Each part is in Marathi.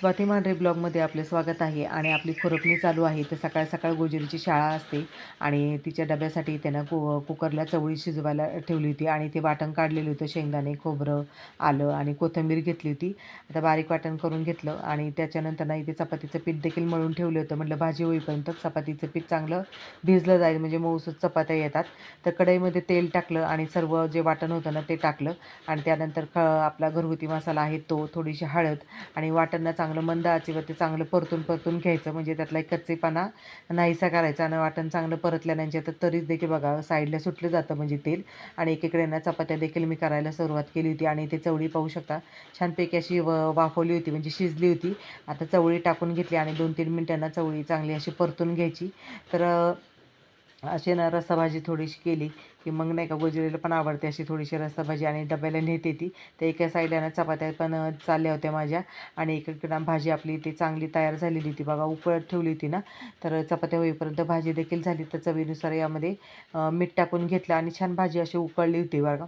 स्वाती मांढरे ब्लॉगमध्ये आपले स्वागत आहे. आणि आपली खुरपणी चालू आहे. तर सकाळ सकाळ गोजिरीची शाळा असते आणि तिच्या डब्यासाठी त्यानं कुकरला चवळी शिजवायला ठेवली होती आणि ते वाटण काढलेलं होतं. शेंगदाणे, खोबरं, आलं आणि कोथिंबीर घेतली होती. आता बारीक वाटण करून घेतलं आणि त्याच्यानंतर ना इथे चपातीचं पीठ देखील मळून ठेवलं होतं. म्हटलं भाजी होईपर्यंत चपातीचं पीठ चांगलं भिजलं जाईल म्हणजे मऊसूत चपात्या येतात. तर कढईमध्ये तेल टाकलं आणि सर्व जे वाटण होतं ना ते टाकलं आणि त्यानंतर आपला घरगुती मसाला आहे तो, थोडीशी हळद आणि वाटणला चांगलं मंद आचेवरती चांगलं परतून घ्यायचं म्हणजे त्यातला एक कच्चेपणा नाहीसा करायचा. आणि वाटण चांगलं परतल्यानंतर तर तरीच देखील बघा साईडला सुटलं जातं म्हणजे तेल. आणि एकीकडे ना चपात्या देखील मी करायला सुरुवात केली होती आणि ते चवळी पाहू शकता छानपैकी अशी वाफवली होती म्हणजे शिजली होती. आता चवळी टाकून घेतली आणि 2-3 मिनिटांना चवळी चांगली अशी परतून घ्यायची. तर अशी ना रस्साभाजी थोडीशी केली की मग नाही का गोजिरीला पण आवडते अशी थोडीशी रस्साभाजी आणि डब्याला नेते ती. तर एका साईडला चपात्या पण चालल्या होत्या माझ्या आणि एकीकडं भाजी आपली ती चांगली तयार झालेली होती बघा, उकळत ठेवली होती ना. तर चपात्या होईपर्यंत भाजी देखील झाली. तर चवीनुसार यामध्ये मीठ टाकून घेतलं आणि छान भाजी अशी उकळली होती बघा.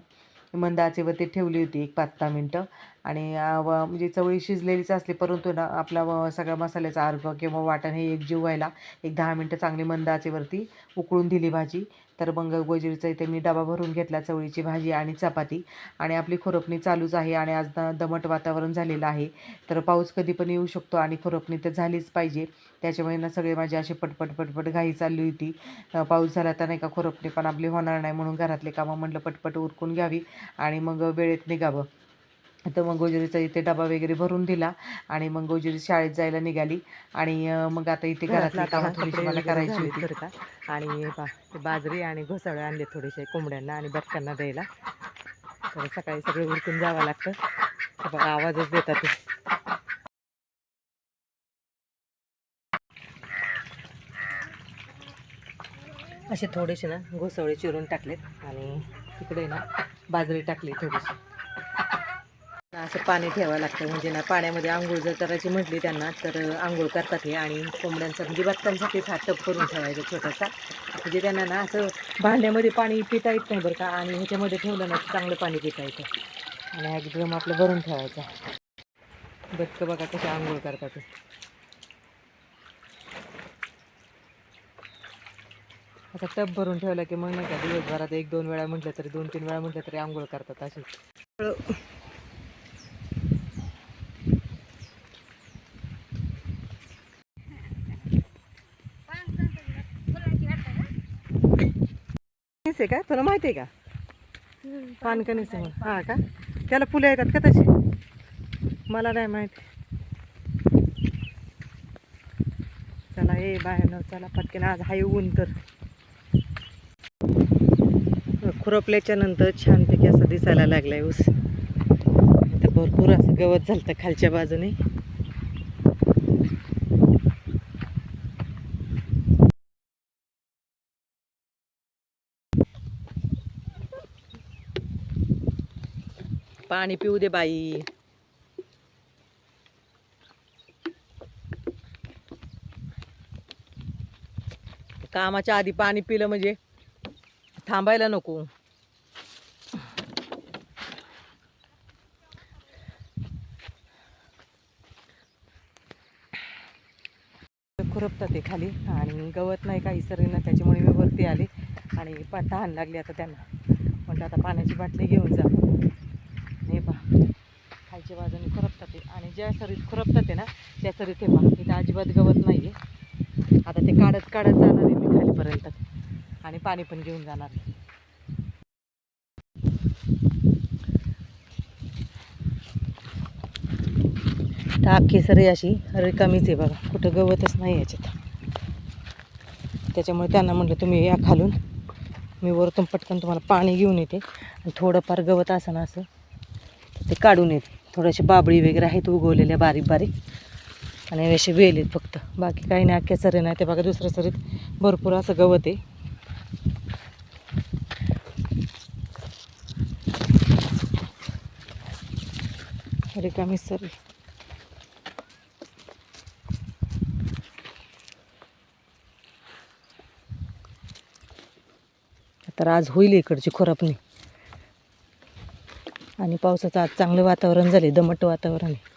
मंद आचेवरती ठेवली होती एक 5-10 मिनटं. आणि म्हणजे चवळी शिजलेलीच असली परंतु ना आपला सगळ्या मसाल्याचा अर्क किंवा वाटण हे एकजीव व्हायला एक 10 मिनटं चांगली मंद आचेवरती उकळून दिली भाजी. तर मग गोजिरीचा इथे मी डबा भरून घेतला, चवळीची भाजी आणि चपाती. आणि आपली खुरपणी चालूच आहे आणि आज दमट वातावरण झालेलं आहे. तर पाऊस कधी पण येऊ शकतो आणि खुरपणी तर झालीच पाहिजे. त्याच्यामुळे ना सगळे माझी अशी पटपट घाई चालली होती. पाऊस झाला तर नाही का खुरपणी पण आपली होणार नाही म्हणून घरातले कामं म्हटलं पटपट उरकून घ्यावी आणि मग वेळेत निघावं. तर मग गोजिरीचा इथे डबा वगैरे भरून दिला आणि मग गोजिरी शाळेत जायला निघाली. आणि मग आता इथे घरातली कामं थोडीशी मला करायची होती. बरं का. आणि बाजरी आणि घोसाळे आणले थोडेसे कोंबड्यांना आणि बटकांना द्यायला. तर सकाळी सगळं उरकून जावं लागतं. आवाजच देतात ते. असे थोडेसे ना घोसाळे चिरून टाकलेत आणि तिकडे ना बाजरी टाकली थोडीशी. असं पाणी ठेवावं लागतं म्हणजे ना पाण्यामध्ये आंघोळ जर करायची म्हटली त्यांना तर आंघोळ करतात हे. आणि कोंबड्यांचा म्हणजे बत्तांसाठीच हा टप करून ठेवायचा छोटासा, म्हणजे त्यांना ना असं भांड्यामध्ये पाणी पिता येत नाही बरं का. आणि ह्याच्यामध्ये ठेवलं ना चांगलं पाणी पिता येतं. आणि एकदम आपलं भरून ठेवायचा. बटकं बघा कसे आंघोळ करतात. आता टप भरून ठेवला की मग नाही का दिवसभरात 1-2 वेळा म्हटलं तरी 2-3 वेळा म्हटलं तरी आंघोळ करतात असे. आहे का तुला माहिती आहे का पानकणीस? हा का, त्याला फुलं येतात का तशी? मला नाही माहिती. चला हे बाहेर चला पटकन, आज हाय ऊन तर. खुरपल्याच्या नंतर छानपैकी असं दिसायला लागलाय ऊस. आता भरपूर असं गवत झालं खालच्या बाजूने. पाणी पिऊ दे बाई. कामाच्या आधी पाणी पिलं म्हणजे थांबायला नको. खुरपतात ते खाली आणि गवत नाही काही सरीना, त्याच्यामुळे मी वरती आले. आणि तहान लागली आता त्यांना, म्हटलं आता पाण्याची बाटली घेऊन जा. हे पहा खालच्या बाजूने खुरपतात ते. आणि ज्या सरीत खुरपतात ते ना त्या सरीत हे पहा इथं अजिबात गवत नाही आहे. आता ते काढत जाणार आहे मी खालीपर्यंत आणि पाणी पण घेऊन जाणार आहे. तर अख्खी सरी अशी रिकामीच आहे बघा, कुठं गवतच नाही याच्यात. त्याच्यामुळे त्यांना म्हटलं तुम्ही या खालून, मी वरतून पटकन तुम्हाला पाणी घेऊन येते. आणि थोडंफार गवत असं ना असं ते काढून येते. थोडेसे बाबळी वगैरे आहेत उगवलेल्या बारीक बारीक आणि असे वेल आहेत फक्त, बाकी काही नाही. अख्ख्या सरी नाही ते बघा, दुसऱ्या सरीत भरपूर असं गवत आहे. रिकामी सरी. तर आज होईल इकडची खुरपणी. आणि पावसाचं आज चांगलं वातावरण झाले, दमट वातावरण आहे.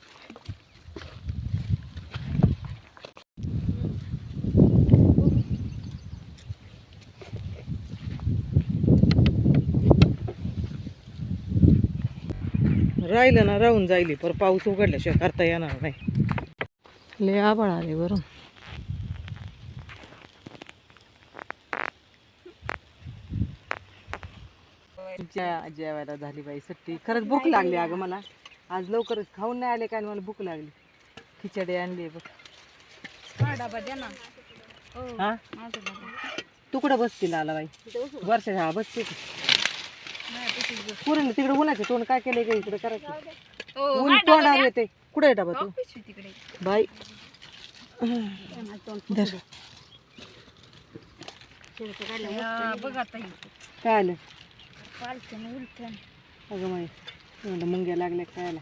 राहिलं ना राहून जाईल पर पाऊस उघडल्याशिवाय करता येणार नाही. लय आभाळ आले वरून. जेवायला झाली बाई सुट्टी. खरंच भूक लागली अगं मला. आज लवकरच खाऊन नाही आले काय मला भूक लागली. खिचडी आणली बघ. हा तू कुठं बसतील आला बाई वर्षा हा बसते पुरण तिकडे उन्हाचे तोंड काय केलंय का इकडे करायचं ऊन तोंडावर येते. कुठे डबा तू बाई धर. काय आलं अगं माई एवढं मुंग्या लागल्या खायला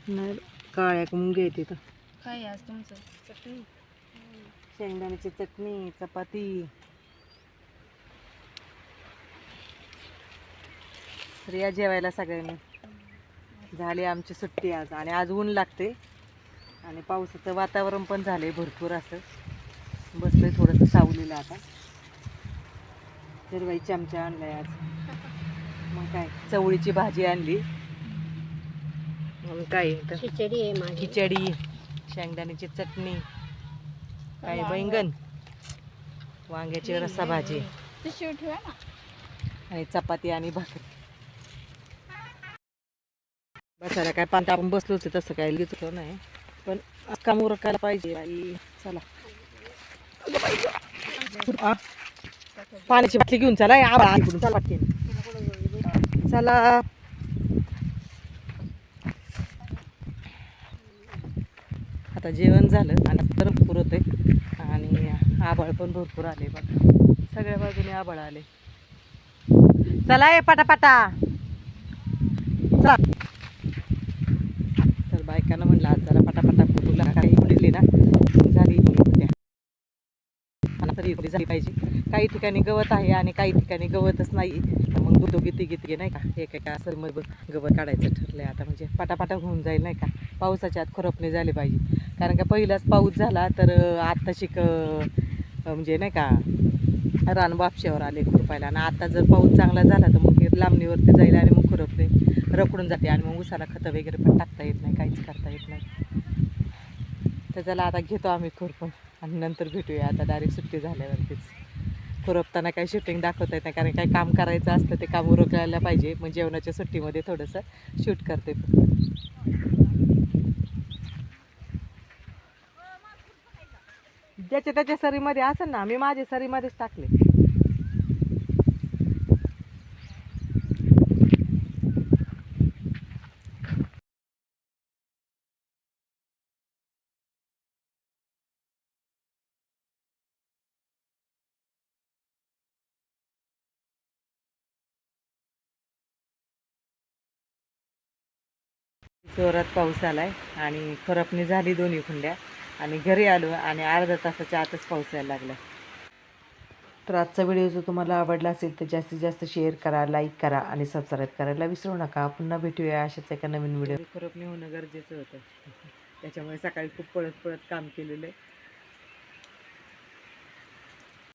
नाही काळ्या मुंग्या येते तर काय आज तुमचं चटणी शेंगदाण्याची चटणी चपाती. तर या जेवायला सगळ्यांनी. झाली आमची सुट्टी आज आणि आज ऊन लागते आणि पावसाचं वातावरण पण झालंय भरपूर असं. बसलोय थोडंसं सावलीला आता. तर बाई चमचा आणलाय आज. मग काय चवळीची भाजी आणली. मग काय खिचडी आहे माझी. खिचडी शेंगदाण्याची चटणी काय बैंगन वांग्याची रस्सा भाजी आणि चपाती आणि भाकरी. बसायला काय पाणी आपण बसलोच आहे तसं काय लिहित नाही पण काम उरकायला पाहिजे आई. चला पाण्याची बाटली घेऊन चला आकडून चला वाटते चला. आता जेवण झालं आणि तर भरपूर होते आणि आभाळ पण भरपूर आले बघा. सगळ्या बाजूने आभाळ आले. चला ये पटापटा चला. तर बायकांना म्हणलं आज जरा पटापटा फुटूला काही म्हणली ना झाली तरी झाली पाहिजे. काही ठिकाणी गवत आहे आणि काही ठिकाणी गवतच नाही. मग दोघी तिघे नाही का एका असं मग गवत काढायचं ठरलंय आता. म्हणजे पटापटा होऊन जाईल नाही का. पावसाच्या आत खुरपणी झाली पाहिजे कारण का पहिलाच पाऊस झाला तर आता शिक म्हणजे नाही का रान वापशावर आले खुरपायला. आणि आता जर पाऊस चांगला झाला तर मग लांबणीवरती जाईल आणि मग खुरपणे रखडून जाते आणि मग उसाला खतं वगैरे पण टाकता येत नाही काहीच करता येत नाही. तर चला आता घेतो आम्ही खुरपून आणि नंतर भेटूया आता डायरेक्ट सुट्टी झाल्यावरतीच. खुरपताना काही शूटिंग दाखवता येत नाही कारण काही काम करायचं असतं ते काम उरकायला पाहिजे. मग जेवणाच्या सुट्टीमध्ये थोडंसं शूट करते. ज्याच्या त्याच्या सरीमध्ये असेल ना. मी माझ्या सरीमध्येच टाकले. जोरात पाऊस आलाय आणि खुरपणी झाली दोन्ही खुंड्या आणि घरी आलो आणि अर्धा तासाच्या आतच पाऊस यायला लागला. तर आजचा व्हिडिओ जर तुम्हाला आवडला असेल तर जास्तीत जास्त शेअर करा, लाईक करा आणि सबस्क्राईब करायला विसरू नका. पुन्हा भेटूया अशाच एका नवीन व्हिडिओ. खुरपणी होणं गरजेचं होतं त्याच्यामुळे सकाळी खूप पळत काम केलेलं आहे.